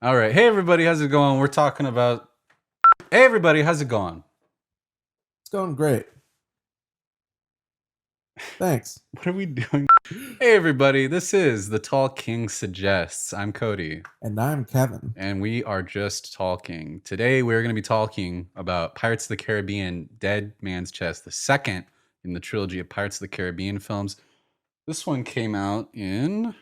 All right. Hey, everybody. How's it going? We're talking about. Hey, everybody. How's it going? It's going great. Thanks. What are we doing? Hey, everybody. This is The Tall King Suggests. I'm Cody, And I'm Kevin. and we are just talking. Today, we're going to be talking about Pirates of the Caribbean Dead Man's Chest, the second in the trilogy of Pirates of the Caribbean films. This one came out in.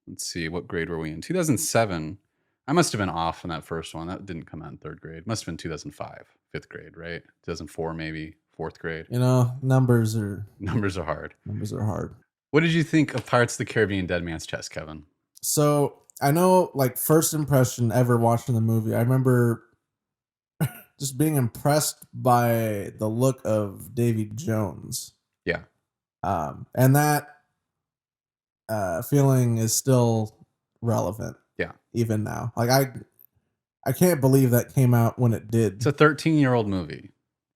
Let's see, what grade were we in? 2007. I must have been off on that first one. That didn't come out in third grade. Must have been 2005, fifth grade, right? 2004, maybe fourth grade. Numbers are Numbers are hard. numbers are hard. What did you think of Pirates of the Caribbean Dead Man's Chest, Kevin? So I know, like, first impression ever watching the movie, I remember just being impressed by the look of Davy Jones. Yeah. And that feeling is still relevant. Yeah. Even now. Like I can't believe that came out when it did. It's a 13-year-old movie.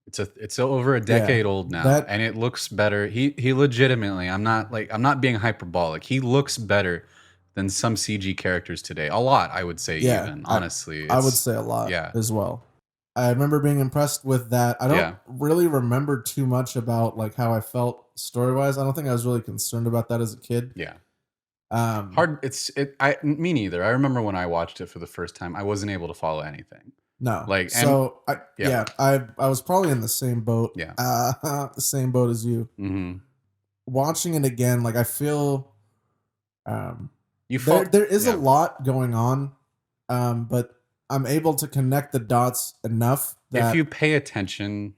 It's over a decade old now, and it looks better. He legitimately, I'm not being hyperbolic. He looks better than some CG characters today. A lot, I would say, even honestly. I would say a lot as well. I remember being impressed with that. I don't really remember too much about like how I felt story-wise. I don't think I was really concerned about that as a kid. Yeah. Hard. Me neither. I remember when I watched it for the first time, I wasn't able to follow anything. No. I was probably in the same boat. Yeah. The same boat as you. Mm-hmm. Watching it again, like I feel, there is a lot going on, but I'm able to connect the dots enough that if you pay attention,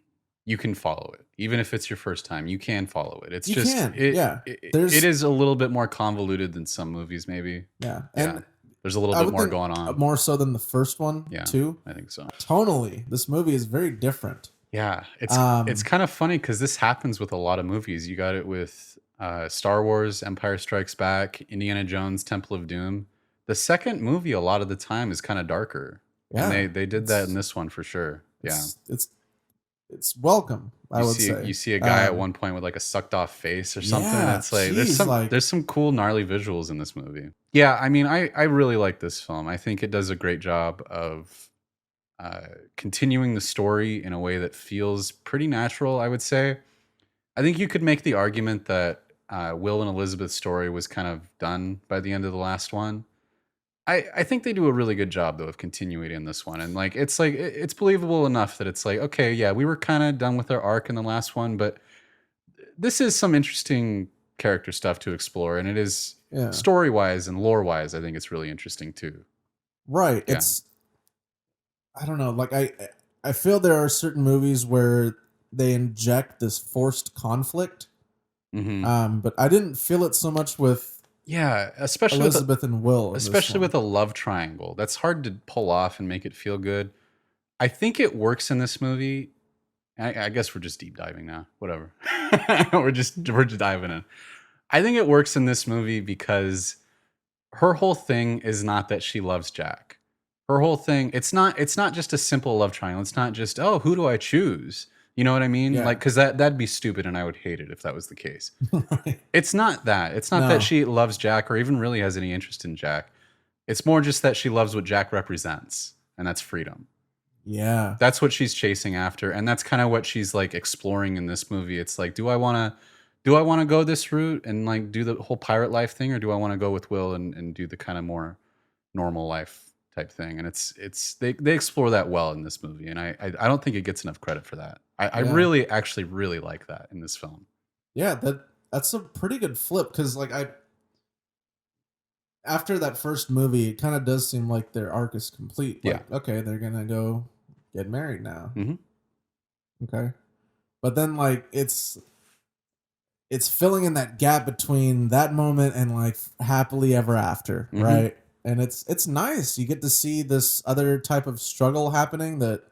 you can follow it. Even if it's your first time, you can follow it. It is a little bit more convoluted than some movies, maybe. Yeah. And there's a little bit more going on. More so than the first one, too. I think so. Tonally, this movie is very different. Yeah. It's kind of funny because this happens with a lot of movies. You got it with Star Wars, Empire Strikes Back, Indiana Jones, Temple of Doom. The second movie, a lot of the time, is kind of darker. Yeah. And they did that in this one for sure. Yeah. It's welcome, I would say. You see a guy at one point with like a sucked off face or something. Yeah, that's like there's some cool gnarly visuals in this movie. Yeah, I mean, I really like this film. I think it does a great job of continuing the story in a way that feels pretty natural, I would say. I think you could make the argument that Will and Elizabeth's story was kind of done by the end of the last one. I think they do a really good job though of continuing in this one, and it's believable enough that it's like, okay, yeah, we were kind of done with our arc in the last one, but this is some interesting character stuff to explore, and it is story wise and lore wise, I think it's really interesting too. Right. Yeah. I don't know, like I feel there are certain movies where they inject this forced conflict, but I didn't feel it so much with. Yeah, especially Elizabeth and Will. Especially with a love triangle. That's hard to pull off and make it feel good. I think it works in this movie. I guess we're just deep diving now. Whatever. we're just diving in. I think it works in this movie because her whole thing is not that she loves Jack. Her whole thing, it's not just a simple love triangle. It's not just, oh, who do I choose? You know what I mean? Yeah. Like, because that'd be stupid, and I would hate it if that was the case. Right. It's not that. It's not that she loves Jack or even really has any interest in Jack. It's more just that she loves what Jack represents, and that's freedom. Yeah. That's what she's chasing after, and that's kind of what she's like exploring in this movie. It's like, do I want to go this route and like do the whole pirate life thing, or do I want to go with Will and do the kind of more normal life type thing? And they explore that well in this movie, and I don't think it gets enough credit for that. I really like that in this film. Yeah, that's a pretty good flip, because like after that first movie, it kind of does seem like their arc is complete. Like, okay, they're gonna go get married now. Mm-hmm. Okay, but then like it's filling in that gap between that moment and like happily ever after, right? And it's nice. You get to see this other type of struggle happening that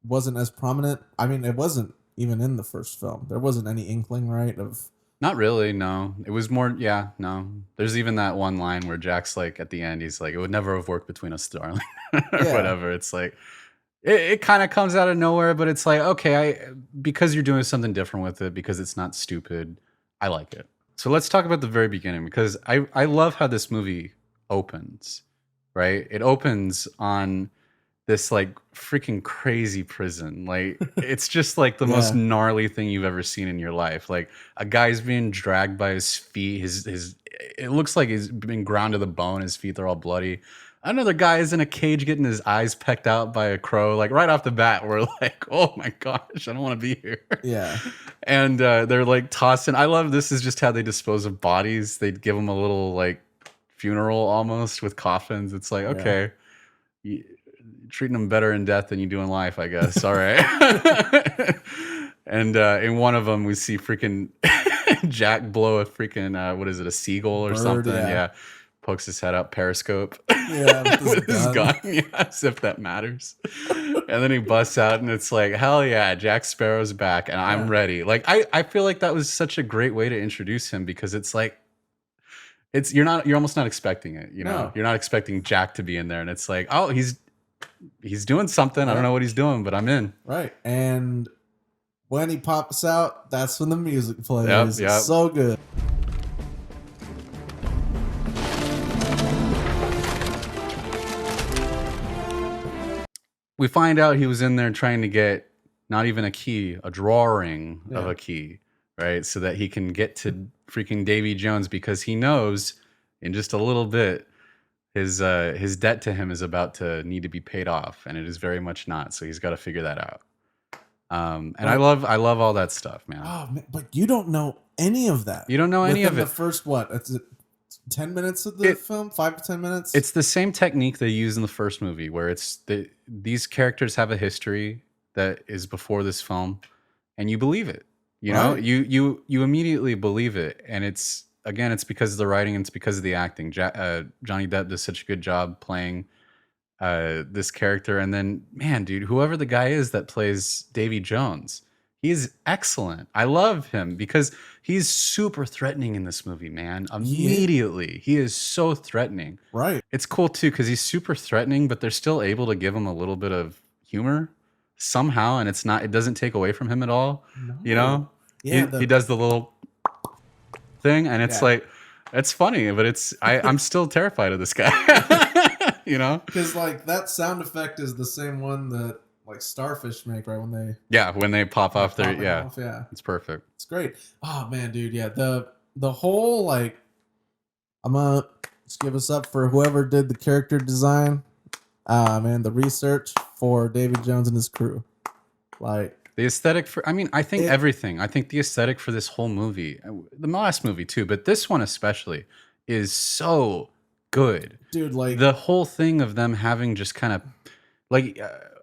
wasn't as prominent. I mean, it wasn't even in the first film. There wasn't any inkling, right? Of not really. No, it was more. Yeah, no. There's even that one line where Jack's like at the end, he's like, "It would never have worked between us, darling," or whatever. It's like it kind of comes out of nowhere, but it's like, okay, because you're doing something different with it, because it's not stupid. I like it. So let's talk about the very beginning, because I love how this movie opens. right? It opens on this like freaking crazy prison. Like it's just like the most Yeah. gnarly thing you've ever seen in your life. Like a guy's being dragged by his feet. His it looks like he's been ground to the bone. His feet are all bloody. Another guy is in a cage getting his eyes pecked out by a crow. Like right off the bat, we're like, oh my gosh, I don't want to be here. Yeah. And they're like tossing. I love this is just how they dispose of bodies. They give them a little like funeral almost with coffins. It's like, Yeah. okay, treating them better in death than you do in life, I guess. All right. And in one of them, we see freaking Jack blow a freaking what is it, a seagull or Bird, something? yeah. Yeah. Pokes his head up, periscope. Yeah, with his gun. Yeah, as if that matters. And then he busts out, and it's like, hell yeah, Jack Sparrow's back, and I'm ready. Like I feel like that was such a great way to introduce him because it's like you're almost not expecting it, you know? No. You're not expecting Jack to be in there, and it's like, oh, he's doing something. Yeah. I don't know what he's doing, but I'm in. Right. And when he pops out, that's when the music plays. Yep. It's so good. We find out he was in there trying to get not even a key, a drawing of a key, right? So that he can get to freaking Davy Jones because he knows in just a little bit his debt to him is about to need to be paid off, and it is very much not. So he's got to figure that out. And I love all that stuff, man. Oh, man, but you don't know any of that. You don't know any of it. The first what? It's 10 minutes of the film, 5 to 10 minutes. It's the same technique they use in the first movie, where it's these characters have a history that is before this film, and you believe it. You know, you immediately believe it, and it's because of the writing and it's because of the acting. Johnny Depp does such a good job playing this character, and then man, dude, whoever the guy is that plays Davy Jones, he's excellent. I love him because he's super threatening in this movie, man. Immediately, he is so threatening. Right. It's cool too because he's super threatening, but they're still able to give him a little bit of humor somehow, and it doesn't take away from him at all. No. You know, he does the little thing, and it's like it's funny, but I'm still terrified of this guy. You know, because like that sound effect is the same one that like starfish make right when they pop off their it's perfect. It's great. Oh man, dude, yeah, the whole like I'm gonna just give us up for whoever did the character design, man, the research for David Jones and his crew, like the aesthetic I think everything. I think the aesthetic for this whole movie, the last movie too, but this one especially, is so good, dude. Like the whole thing of them having just kind of like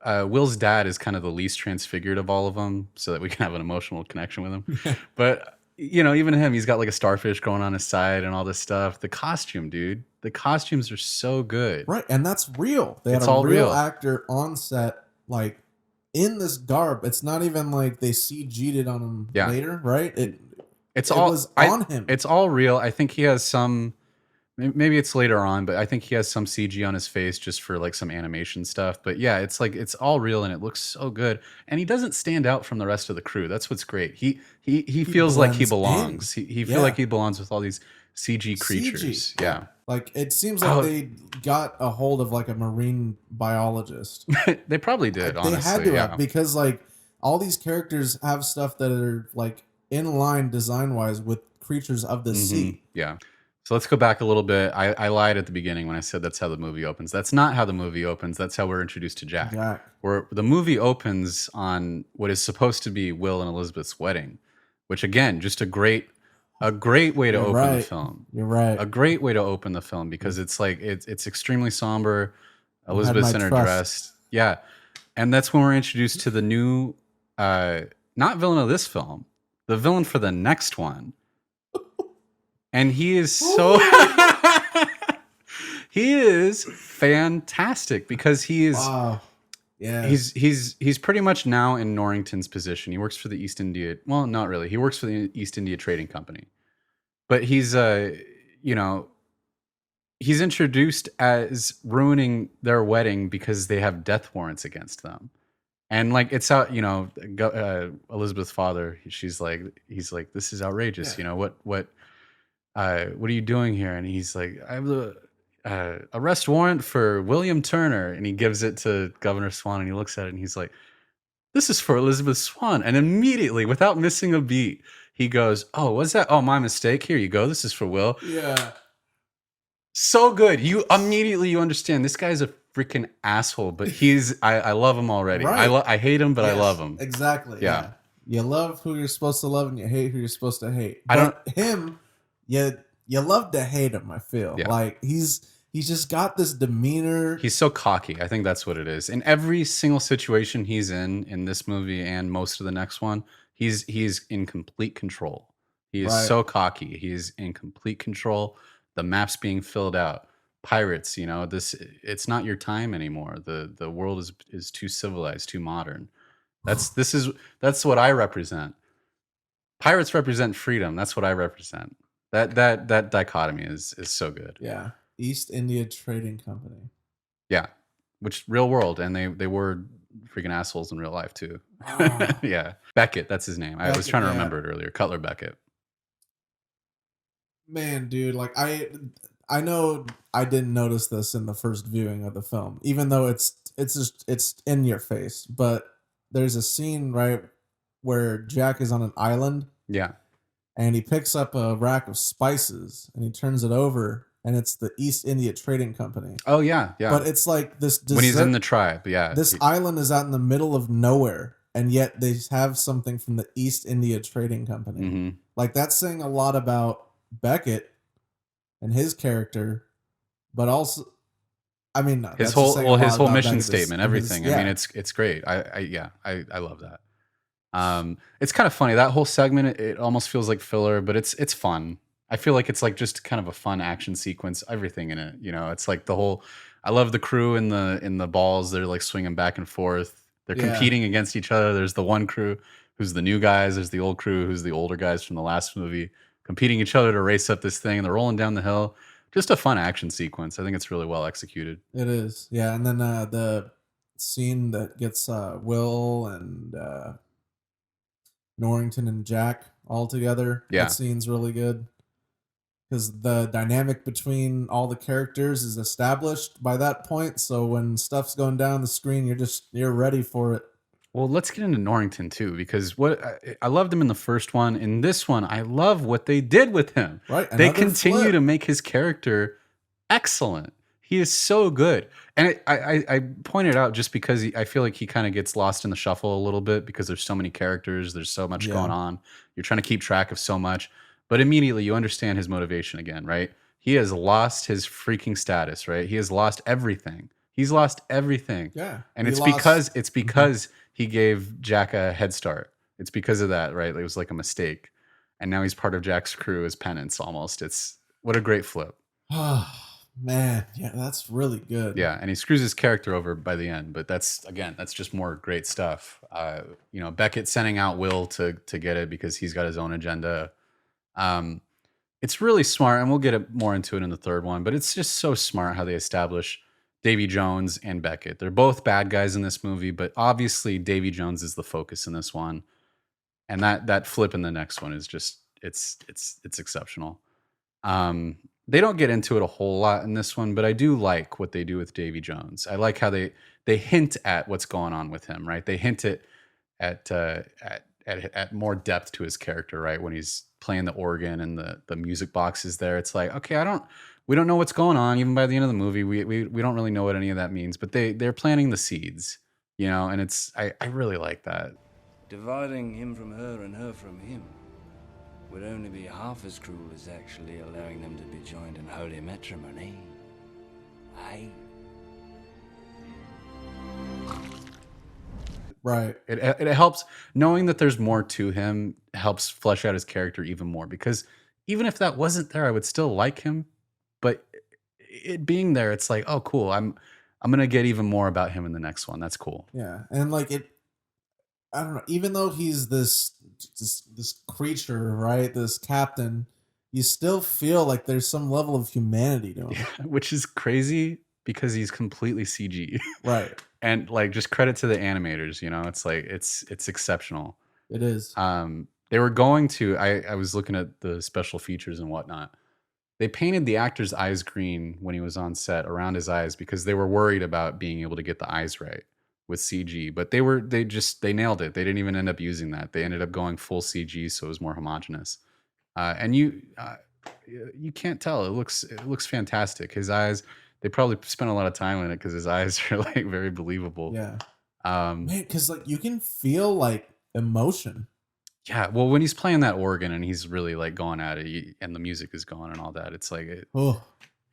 Will's dad is kind of the least transfigured of all of them, so that we can have an emotional connection with him. But you know, even him, he's got like a starfish going on his side and all this stuff. The costume, dude, the costumes are so good, right? And that's real. They had a real actor on set, like in this garb. It's not even like they CG'd it on him later, right? It was on him. It's all real. I think he has some. Maybe it's later on, but I think he has some CG on his face just for like some animation stuff. But yeah, it's like it's all real and it looks so good. And he doesn't stand out from the rest of the crew. That's what's great. He feels like he belongs. He feels like he belongs with all these CG creatures. CG. Yeah. Like it seems like they got a hold of like a marine biologist. They probably did. Honestly, they had to have, because like all these characters have stuff that are like in line design wise with creatures of the sea. Yeah. So let's go back a little bit. I lied at the beginning when I said that's how the movie opens. That's not how the movie opens. That's how we're introduced to Jack. Where the movie opens on what is supposed to be Will and Elizabeth's wedding, which again, just a great way to open the film. You're right. A great way to open the film because it's like it's extremely somber. Elizabeth's in her dress. Yeah. And that's when we're introduced to the new not villain of this film, the villain for the next one. And he is so he is fantastic because he is he's pretty much now in Norrington's position. He works for the East India, well, not really. He works for the East India Trading Company. But he's you know, he's introduced as ruining their wedding because they have death warrants against them. And like it's out, you know, Elizabeth's father, he's like, this is outrageous. You know, what are you doing here? And he's like, arrest warrant for William Turner, and he gives it to Governor Swan, and he looks at it, and he's like, "This is for Elizabeth Swan." And immediately, without missing a beat, he goes, "Oh, what's that? Oh, my mistake. Here you go. This is for Will." Yeah. So good. You understand this guy's a freaking asshole, but I love him already. Right. I hate him, but I Yes, love him. exactly. Yeah. You love who you're supposed to love and you hate who you're supposed to hate. But him, you love to hate him, I feel. Yeah. Like he's just got this demeanor. He's so cocky. I think that's what it is. In every single situation he's in this movie and most of the next one, he's in complete control. He is so cocky. He's in complete control. The map's being filled out. Pirates, you know, it's not your time anymore. The world is too civilized, too modern. That's what I represent. Pirates represent freedom. That's what I represent. That dichotomy is so good. Yeah. East India Trading Company. Yeah. Which real world, and they were freaking assholes in real life too. Oh. Yeah. Beckett, that's his name. I was trying to remember it earlier. Cutler Beckett. Man, dude, like I know I didn't notice this in the first viewing of the film, even though it's in your face. But there's a scene right where Jack is on an island. Yeah. And he picks up a rack of spices and he turns it over, and it's the East India Trading Company. Oh yeah, yeah. But it's like this when he's in the tribe, yeah. This island is out in the middle of nowhere, and yet they have something from the East India Trading Company. Mm-hmm. Like that's saying a lot about Beckett and his character, but also, I mean, his whole mission statement, everything. I mean, it's great. I love that. It's kind of funny, that whole segment. It almost feels like filler, but it's fun. I feel like it's like just kind of a fun action sequence. Everything in it, you know, it's like the whole. I love the crew in the balls. They're like swinging back and forth. They're competing against each other. There's the one crew who's the new guys. There's the old crew who's the older guys from the last movie, competing each other to race up this thing. And they're rolling down the hill. Just a fun action sequence. I think it's really well executed. It is, yeah. And then the scene that gets Will and Norrington and Jack all together. Yeah. That scene's really good because the dynamic between all the characters is established by that point. So when stuff's going down the screen, you're ready for it. Well, let's get into Norrington too, because I loved him in the first one. In this one, I love what they did with him. Right, they continue to make his character excellent. He is so good, and I pointed out just because I feel like he kind of gets lost in the shuffle a little bit because there's so many characters, there's so much going on. You're trying to keep track of so much, but immediately you understand his motivation again, right? He has lost his freaking status, right? He has lost everything. He's lost everything. Yeah, and it's because he gave Jack a head start. It's because of that, right? It was like a mistake, and now he's part of Jack's crew as penance. Almost, it's what a great flip. Man, yeah, that's really good. Yeah, and he screws his character over by the end, but that's just more great stuff. You know, Beckett sending out Will to get it because he's got his own agenda. It's really smart, and we'll get more into it in the third one, but it's just so smart how they establish Davy Jones and Beckett. They're both bad guys in this movie, but obviously Davy Jones is the focus in this one, and that flip in the next one is just it's exceptional. They don't get into it a whole lot in this one, but I do like what they do with Davy Jones. I like how they hint at what's going on with him, right? They hint at more depth to his character, right? When he's playing the organ and the music box is there, it's like, okay, we don't know what's going on. Even by the end of the movie, we don't really know what any of that means, but they're planting the seeds, you know, and I really like that. Dividing him from her and her from him would only be half as cruel as actually allowing them to be joined in holy matrimony. Aye. Right. It helps knowing that there's more to him, helps flesh out his character even more, because even if that wasn't there, I would still like him, but it being there, it's like, oh cool, I'm gonna get even more about him in the next one. That's cool. Yeah. And like I don't know, even though he's this creature, right? This captain, you still feel like there's some level of humanity to him. Yeah, which is crazy because he's completely CG. Right. And like, just credit to the animators, you know, it's like, it's exceptional. It is. They were going to, I was looking at the special features and whatnot, they painted the actor's eyes green when he was on set around his eyes because they were worried about being able to get the eyes right with CG. But they nailed it. They didn't even end up using that. They ended up going full CG, so it was more homogenous. And you can't tell. It looks fantastic. His eyes. They probably spent a lot of time on it because his eyes are like very believable. Yeah. Man, because like you can feel like emotion. Yeah, well, when he's playing that organ and he's really like going at it, and the music is going and all that, it's like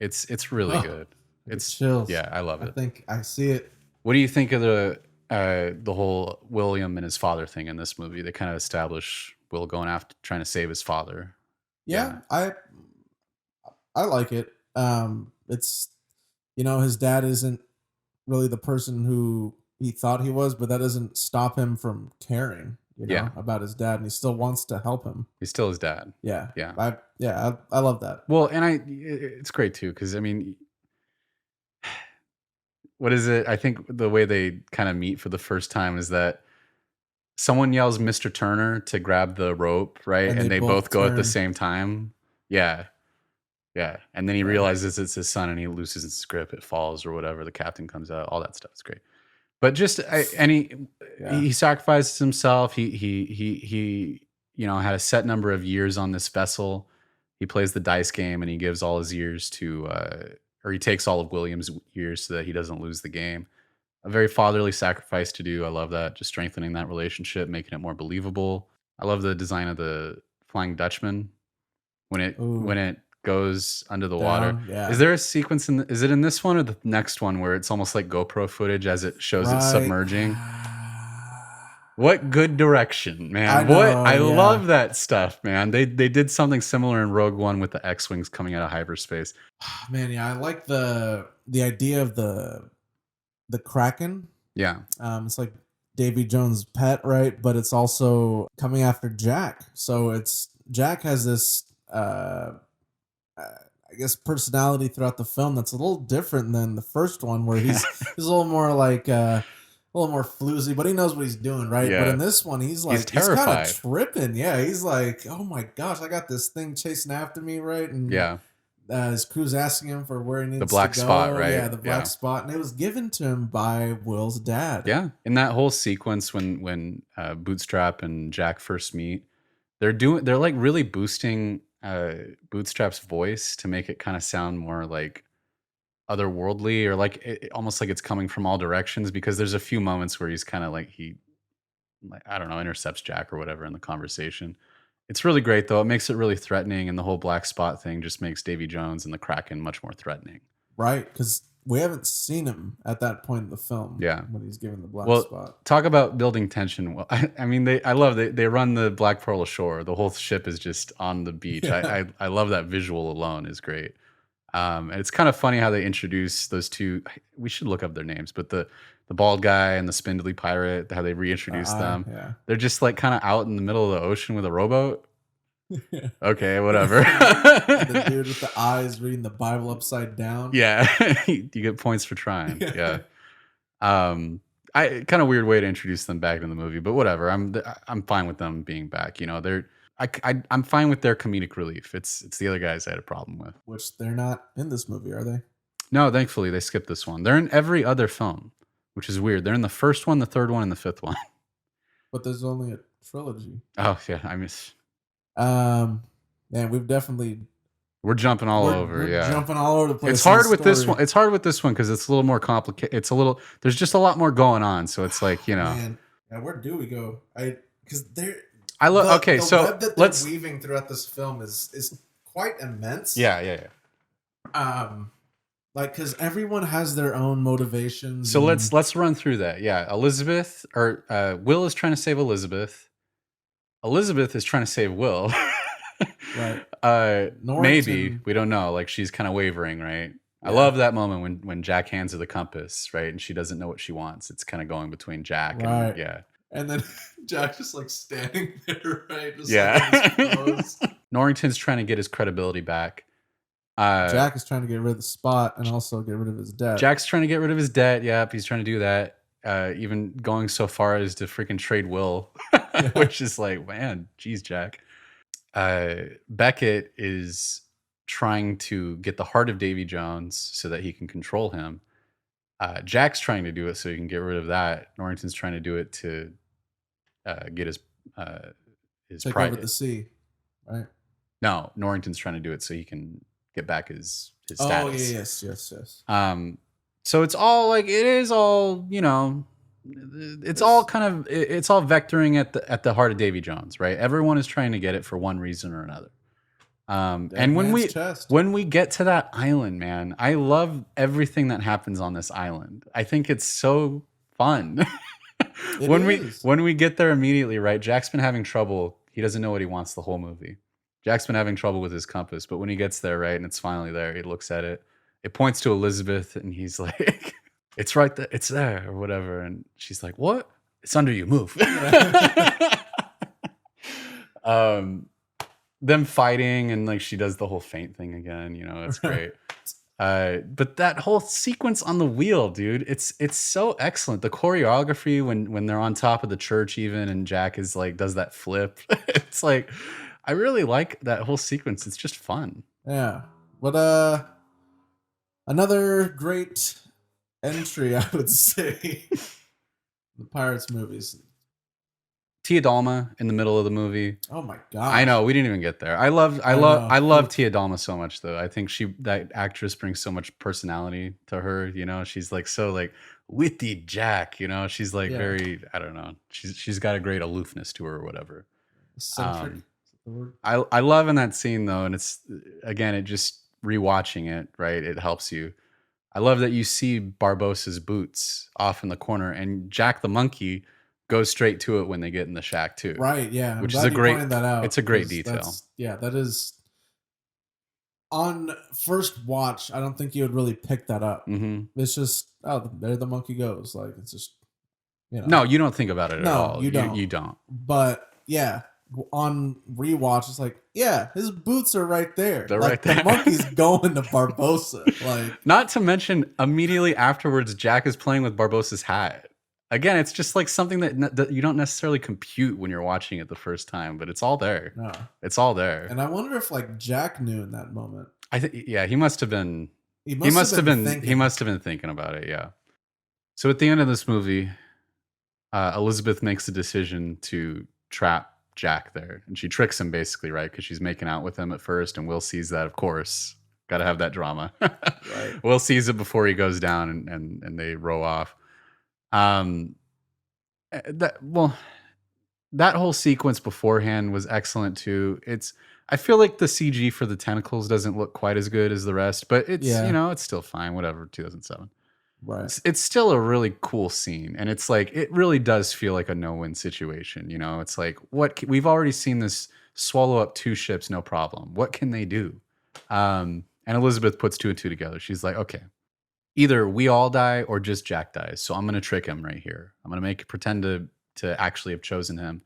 it's really good. It's chills. Yeah, I love it. I think I see it. What do you think of the whole William and his father thing in this movie? They kind of establish Will going after trying to save his father. Yeah. I like it. It's his dad isn't really the person who he thought he was, but that doesn't stop him from caring. About his dad, and he still wants to help him. He's still his dad. Yeah. Yeah. I love that. Well, and it's great too, because I mean, what is it? I think the way they kind of meet for the first time is that someone yells Mr. Turner to grab the rope, right? And they both go at the same time. Yeah. Yeah. And then he realizes it's his son and he loses his grip. It falls or whatever. The captain comes out. All that stuff is great. But just he sacrifices himself. He had a set number of years on this vessel. He plays the dice game and he gives all his years to, or he takes all of William's years so that he doesn't lose the game. A very fatherly sacrifice to do. I love that. Just strengthening that relationship, making it more believable. I love the design of the Flying Dutchman when it goes under the water. Yeah. Is there a sequence is it in this one or the next one where it's almost like GoPro footage as it shows it submerging? What good direction, man. I love that stuff, man. They did something similar in Rogue One with the X-Wings coming out of hyperspace. Man, yeah, I like the idea of the Kraken. Yeah. It's like Davy Jones' pet, right? But it's also coming after Jack. So Jack has this I guess personality throughout the film that's a little different than the first one, where he's a little more like a little more floozy, but he knows what he's doing, right? Yeah. But in this one, he's terrified. He's kind of tripping. Yeah, he's like, oh my gosh, I got this thing chasing after me, right? And his crew's asking him for where he needs to go. The black spot, right? Yeah, the black spot, and it was given to him by Will's dad. Yeah, in that whole sequence when Bootstrap and Jack first meet, they're like really boosting Bootstrap's voice to make it kind of sound more like otherworldly, or like almost like it's coming from all directions, because there's a few moments where he's kind of like I don't know, intercepts Jack or whatever in the conversation. It's really great though. It makes it really threatening, and the whole black spot thing just makes Davy Jones and the Kraken much more threatening. Right, because we haven't seen him at that point in the film. Yeah, when he's given the black spot. Talk about building tension. Well, I mean, I love they run the Black Pearl ashore. The whole ship is just on the beach. Yeah. I love that visual alone is great. And it's kind of funny how they introduce those two. We should look up their names, but the bald guy and the spindly pirate, how they reintroduce them. Yeah. They're just like kind of out in the middle of the ocean with a rowboat. Okay, whatever. The dude with the eyes reading the Bible upside down. Yeah, you get points for trying. Yeah. Kind of weird way to introduce them back in the movie, but whatever. I'm fine with them being back. I'm fine with their comedic relief. It's the other guys I had a problem with. Which they're not in this movie, are they? No, thankfully they skipped this one. They're in every other film, which is weird. They're in the first one, the third one, and the fifth one. But there's only a trilogy. Oh yeah, I miss. Man, we're jumping all over. We're jumping all over the place. It's hard with this one. It's hard with this one because it's a little more complicated. There's just a lot more going on. So it's like, Man. Yeah, where do we go? Because they're. Okay, so web that they're weaving throughout this film is quite immense. Yeah. Because everyone has their own motivations. So let's run through that. Yeah, Elizabeth or Will is trying to save Elizabeth. Elizabeth is trying to save Will. Right. Maybe, we don't know. Like, she's kind of wavering, right? Yeah. I love that moment when Jack hands her the compass, right, and she doesn't know what she wants. It's kind of going between Jack and and then Jack just like standing there, right? Just Norrington's trying to get his credibility back. Jack is trying to get rid of the spot and also get rid of his debt. Jack's trying to get rid of his debt. Yep, he's trying to do that. Even going so far as to freaking trade Will, which is like, man, geez, Jack. Beckett is trying to get the heart of Davy Jones so that he can control him. Jack's trying to do it so he can get rid of that. Norrington's trying to do it to get his take pride. over the sea, right? No, Norrington's trying to do it so he can get back his status. Oh, yes. So it's all like, it is all, you know, it's all kind of, it's all vectoring at the heart of Davy Jones, right? Everyone is trying to get it for one reason or another. And when we get to that island, man, I love everything that happens on this island. I think it's so fun. When we get there immediately, right? Jack's been having trouble. He doesn't know what he wants the whole movie. Jack's been having trouble with his compass, but when he gets there, right, and it's finally there, he looks at it. It points to Elizabeth, and he's like, "It's right there. It's there," or whatever. And she's like, "What? It's under you. Move." Them fighting, and like she does the whole faint thing again. You know, it's great. But that whole sequence on the wheel, dude, it's so excellent. The choreography when they're on top of the church, even, and Jack is like does that flip. It's like, I really like that whole sequence. It's just fun. Yeah. But another great entry, I would say, the Pirates movies. Tia Dalma in the middle of the movie. Oh my god! I know we didn't even get there. I love Tia Dalma so much, though. I think that actress brings so much personality to her. You know, she's like so like witty Jack. You know, she's like very, I don't know. She's got a great aloofness to her or whatever. Eccentric. I love in that scene though, and it's again, it just rewatching it, right? It helps you. I love that you see Barbossa's boots off in the corner, and Jack the monkey goes straight to it when they get in the shack too. Right, yeah. Which is a great, that out, it's a great detail. That is, on first watch, I don't think you would really pick that up. Mm-hmm. It's just, oh, there the monkey goes. Like, it's just, you know. No, you don't think about it at all. You don't. You don't. But yeah, on rewatch, it's like, yeah, his boots are right there. They're like, right there. The monkey's going to Barbossa. Like, not to mention, immediately afterwards, Jack is playing with Barbossa's hat. Again, it's just like something that you don't necessarily compute when you're watching it the first time, but it's all there. No. It's all there. And I wonder if like Jack knew in that moment. I think, yeah, he must have been. He must have been thinking about it. Yeah. So at the end of this movie, Elizabeth makes the decision to trap Jack there, and she tricks him basically, right? Because she's making out with him at first, and Will sees that, of course. Got to have that drama. Right. Will sees it before he goes down, and they row off. That whole sequence beforehand was excellent too. I feel like the CG for the tentacles doesn't look quite as good as the rest, but it's you know, it's still fine. Whatever, 2007. Right. It's still a really cool scene, and it's like it really does feel like a no-win situation. You know, it's like we've already seen this swallow up 2 ships, no problem. What can they do? And Elizabeth puts 2 and 2 together. She's like, okay. Either we all die or just Jack dies. So I'm going to trick him right here. I'm going to pretend to actually have chosen him.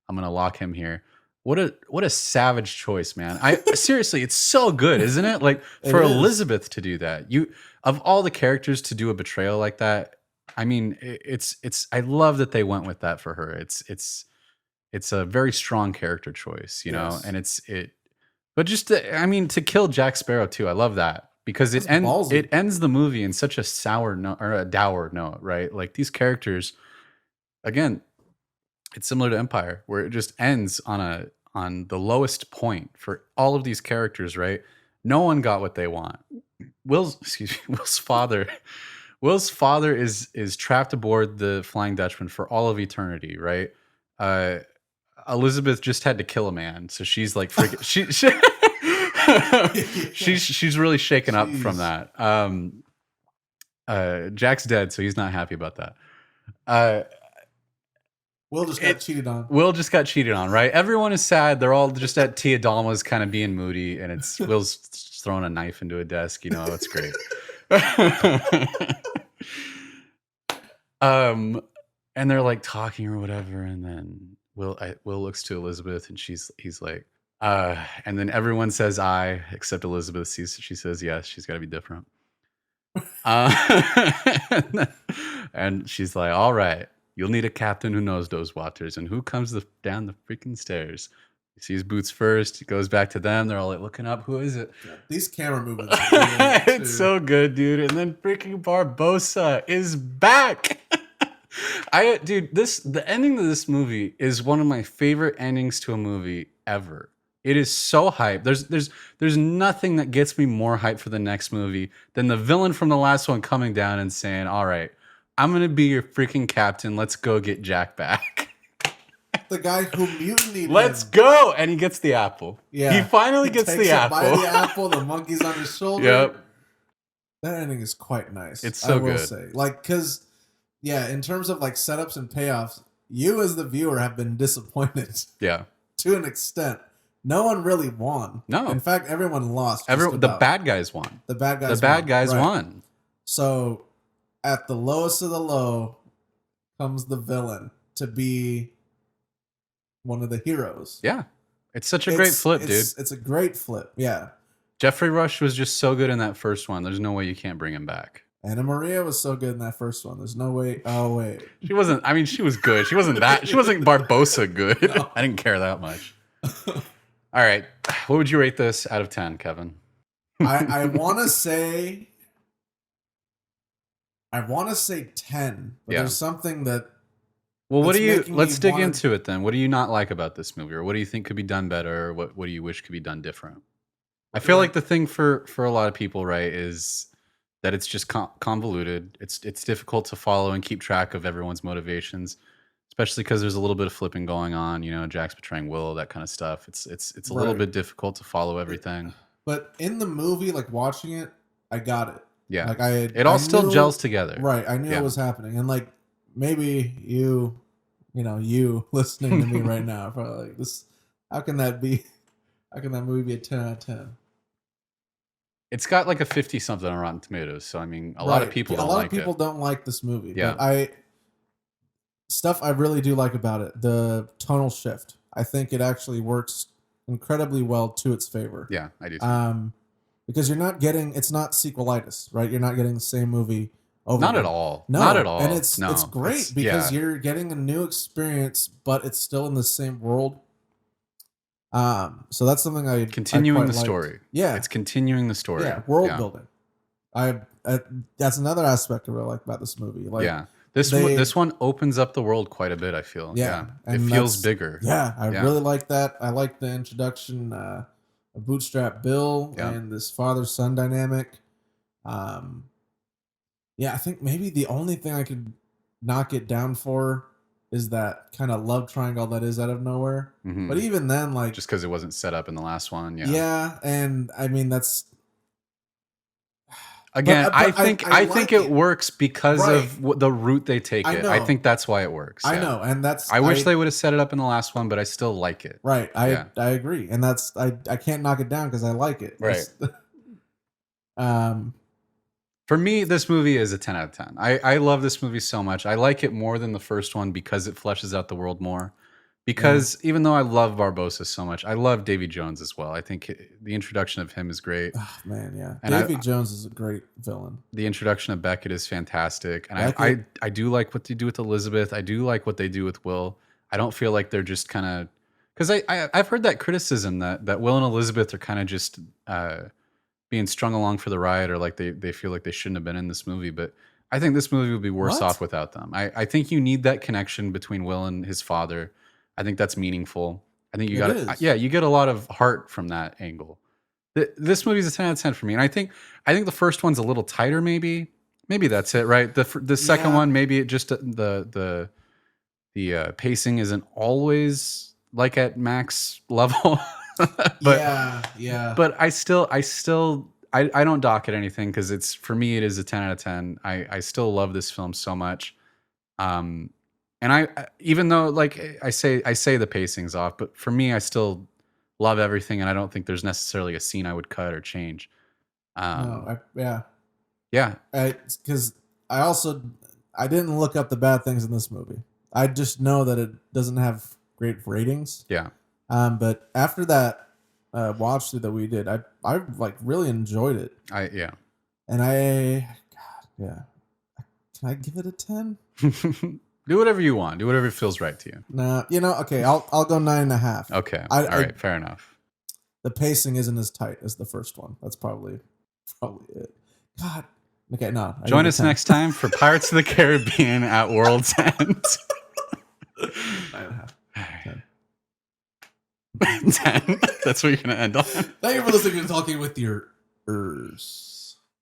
I'm going to lock him here. What a savage choice, man. Seriously, it's so good, isn't it? Like for Elizabeth to do that. Of all the characters to do a betrayal like that, I mean, it's I love that they went with that for her. It's a very strong character choice, you know, and but just to kill Jack Sparrow too. I love that. Because it ends the movie in such a sour note or a dour note, right? Like these characters, again, it's similar to Empire, where it just ends on the lowest point for all of these characters, right? No one got what they want. Will's father is trapped aboard the Flying Dutchman for all of eternity, right? Elizabeth just had to kill a man, so she's like freaking she's really shaken up from that. Jack's dead, so he's not happy about that. Will just got cheated on. Will just got cheated on, right? Everyone is sad. They're all just at Tia Dalma's kind of being moody, and it's Will's throwing a knife into a desk. You know, it's great. And they're like talking or whatever, and then Will looks to Elizabeth, and he's like, and then everyone says I, except Elizabeth. She says yes. She's got to be different. And she's like, all right, you'll need a captain who knows those waters. And who comes down the freaking stairs? He sees Boots first. He goes back to them. They're all like looking up. Who is it? Yeah, these camera movements are good, too. It's so good, dude. And then freaking Barbosa is back. The ending to this movie is one of my favorite endings to a movie ever. It is so hype. There's nothing that gets me more hype for the next movie than the villain from the last one coming down and saying, "All right, I'm gonna be your freaking captain. Let's go get Jack back." The guy who mutinied. Let's go, and he gets the apple. Yeah, he finally gets the apple. By the apple, the monkey's on his shoulder. Yep, that ending is quite nice. It's so good. I will say, like, because in terms of like setups and payoffs, you as the viewer have been disappointed. Yeah, to an extent. No one really won. No, in fact, everyone lost. The bad guys won. The bad guys. Won. So, at the lowest of the low, comes the villain to be one of the heroes. Yeah. It's such a great flip, dude. It's a great flip, yeah. Jeffrey Rush was just so good in that first one. There's no way you can't bring him back. Anna Maria was so good in that first one. There's no way. Oh, wait. She wasn't, I mean, she was good. She wasn't Barbosa good. No. I didn't care that much. All right. What would you rate this out of 10, Kevin? I want to say 10, but there's something that. Well, let's dig into it then. What do you not like about this movie, or what do you think could be done better, or what do you wish could be done different? I feel like the thing for a lot of people, right, is that it's just convoluted. It's difficult to follow and keep track of everyone's motivations, especially because there's a little bit of flipping going on. You know, Jack's betraying Will, that kind of stuff. It's a little bit difficult to follow everything. But in the movie, like watching it, I got it. Yeah, like it all still gels together. Right, I knew it was happening, and like maybe you listening to me right now are probably like, this. How can that be? How can that movie be a 10 out of 10? It's got like a 50-something on Rotten Tomatoes, so I mean, a lot of people don't like it. A lot of people don't like this movie. Yeah. But stuff I really do like about it, the tonal shift. I think it actually works incredibly well to its favor. Yeah, I do too. Because it's not sequelitis, right? You're not getting the same movie over. Not at all. No, not at all. And it's great because you're getting a new experience, but it's still in the same world. So that's something I continuing the liked. Story. Yeah, it's continuing the story. Yeah, world building. That's another aspect I really like about this movie. Like, this one opens up the world quite a bit. I feel. Yeah, it feels bigger. Yeah, I really like that. I like the introduction of Bootstrap Bill and this father-son dynamic. I think maybe the only thing I could knock it down for is that kind of love triangle that is out of nowhere. Mm-hmm. But even then, like, just because it wasn't set up in the last one, yeah, and I mean that's again. I think it works because of the route they take it. I think that's why it works. I know, and that's. I wish they would have set it up in the last one, but I still like it. Right, I agree, and that's I can't knock it down because I like it. Right. For me, this movie is a 10 out of 10. I love this movie so much. I like it more than the first one because it fleshes out the world more. Because even though I love Barbosa so much, I love Davy Jones as well. I think the introduction of him is great. Oh, man, yeah. And Davy Jones is a great villain. The introduction of Beckett is fantastic. And I do like what they do with Elizabeth. I do like what they do with Will. I don't feel like they're just kind of... Because I've heard that criticism that Will and Elizabeth are kind of just... being strung along for the ride, or like they feel like they shouldn't have been in this movie. But I think this movie would be worse off without them. I think you need that connection between Will and his father. I think that's meaningful. I think you you get a lot of heart from that angle. This movie is a 10 out of 10 for me. And I think the first one's a little tighter, maybe that's it, right? The second one, maybe it just the pacing isn't always like at max level. But But I don't dock at anything because for me it is a 10 out of 10. I still love this film so much. And I even though like I say the pacing's off, but for me I still love everything, and I don't think there's necessarily a scene I would cut or change. Because I didn't look up the bad things in this movie. I just know that it doesn't have great ratings. Yeah. But after that watch through that we did, I like really enjoyed it. And can I give it a 10? Do whatever you want. Do whatever feels right to you. Nah, okay, I'll go 9.5. Okay. All right. Fair enough. The pacing isn't as tight as the first one. That's probably it. God. Okay, no. Join us next time for Pirates of the Caribbean at World's End. 9.5. 10. That's what you're going to end on. Thank you for listening to Talking with Your Ers.